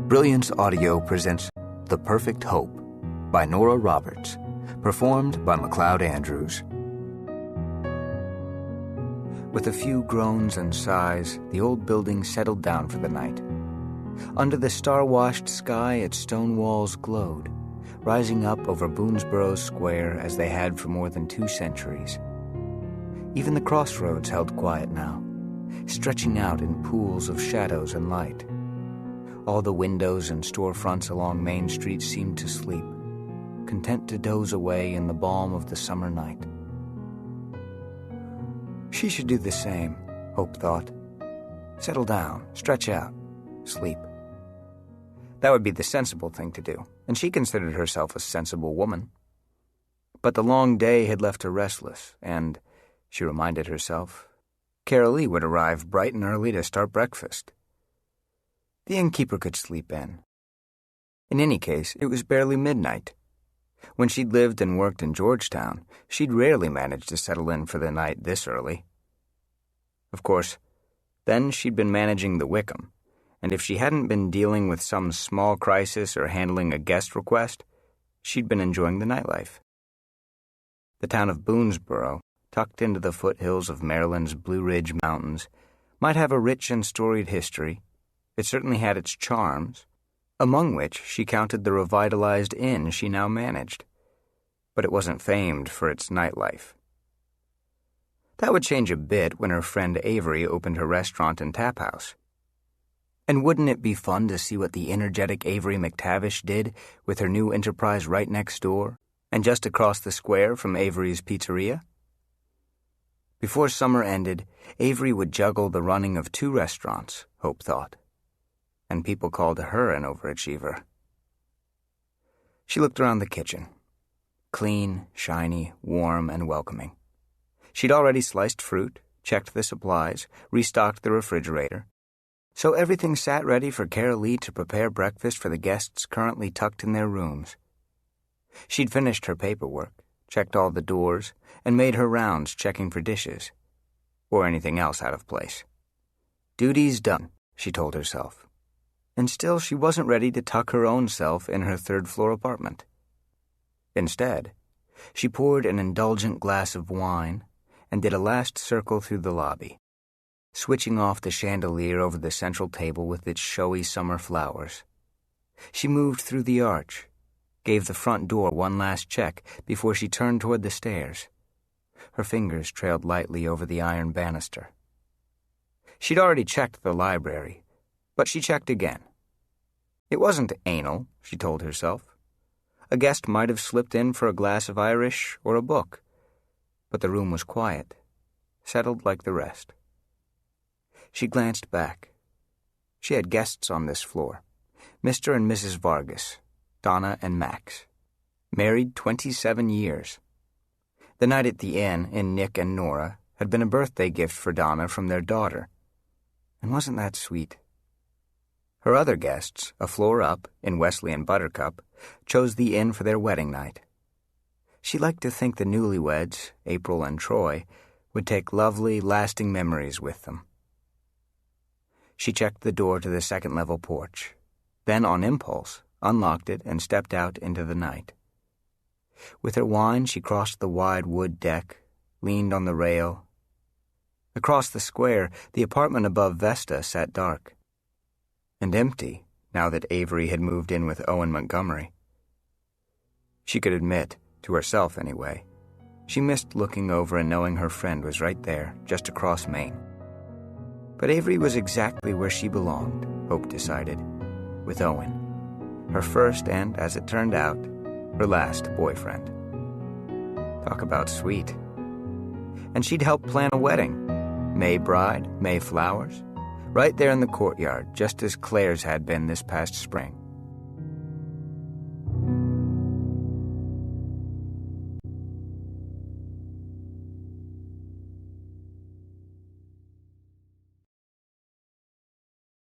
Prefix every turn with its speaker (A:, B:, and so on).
A: Brilliance Audio presents The Perfect Hope by Nora Roberts, performed by MacLeod Andrews. With a few groans and sighs, the old building settled down for the night. Under the star-washed sky, its stone walls glowed, rising up over Boonesborough Square as they had for more than 2 centuries. Even the crossroads held quiet now, stretching out in pools of shadows and light. All the windows and storefronts along Main Street seemed to sleep, content to doze away in the balm of the summer night. She should do the same, Hope thought. Settle down, stretch out, sleep. That would be the sensible thing to do, and she considered herself a sensible woman. But the long day had left her restless, and, she reminded herself, Carolee would arrive bright and early to start breakfast. The innkeeper could sleep in. In any case, it was barely midnight. When she'd lived and worked in Georgetown, she'd rarely managed to settle in for the night this early. Of course, then she'd been managing the Wickham, and if she hadn't been dealing with some small crisis or handling a guest request, she'd been enjoying the nightlife. The town of Boonesborough, tucked into the foothills of Maryland's Blue Ridge Mountains, might have a rich and storied history. It certainly had its charms, among which she counted the revitalized inn she now managed, but it wasn't famed for its nightlife. That would change a bit when her friend Avery opened her restaurant and tap house. And wouldn't it be fun to see what the energetic Avery McTavish did with her new enterprise right next door and just across the square from Avery's Pizzeria? Before summer ended, Avery would juggle the running of 2 restaurants, Hope thought, and people called her an overachiever. She looked around the kitchen. Clean, shiny, warm, and welcoming. She'd already sliced fruit, checked the supplies, restocked the refrigerator. So everything sat ready for Carolee to prepare breakfast for the guests currently tucked in their rooms. She'd finished her paperwork, checked all the doors, and made her rounds checking for dishes, or anything else out of place. Duty's done, she told herself. And still she wasn't ready to tuck her own self in her 3rd-floor apartment. Instead, she poured an indulgent glass of wine and did a last circle through the lobby, switching off the chandelier over the central table with its showy summer flowers. She moved through the arch, gave the front door one last check before she turned toward the stairs. Her fingers trailed lightly over the iron banister. She'd already checked the library, but she checked again. It wasn't anal, she told herself. A guest might have slipped in for a glass of Irish or a book, but the room was quiet, settled like the rest. She glanced back. She had guests on this floor, Mr. and Mrs. Vargas, Donna and Max, married 27 years. The night at the inn in Nick and Nora had been a birthday gift for Donna from their daughter, and wasn't that sweet? Her other guests, a floor up, in Wesley and Buttercup, chose the inn for their wedding night. She liked to think the newlyweds, April and Troy, would take lovely, lasting memories with them. She checked the door to the 2nd-level porch, then on impulse, unlocked it and stepped out into the night. With her wine, she crossed the wide wood deck, leaned on the rail. Across the square, the apartment above Vesta sat dark and empty now that Avery had moved in with Owen Montgomery. She could admit, to herself anyway, she missed looking over and knowing her friend was right there, just across Main. But Avery was exactly where she belonged, Hope decided, with Owen, her first and, as it turned out, her last boyfriend. Talk about sweet. And she'd help plan a wedding. May bride, May flowers, right there in the courtyard, just as Claire's had been this past spring.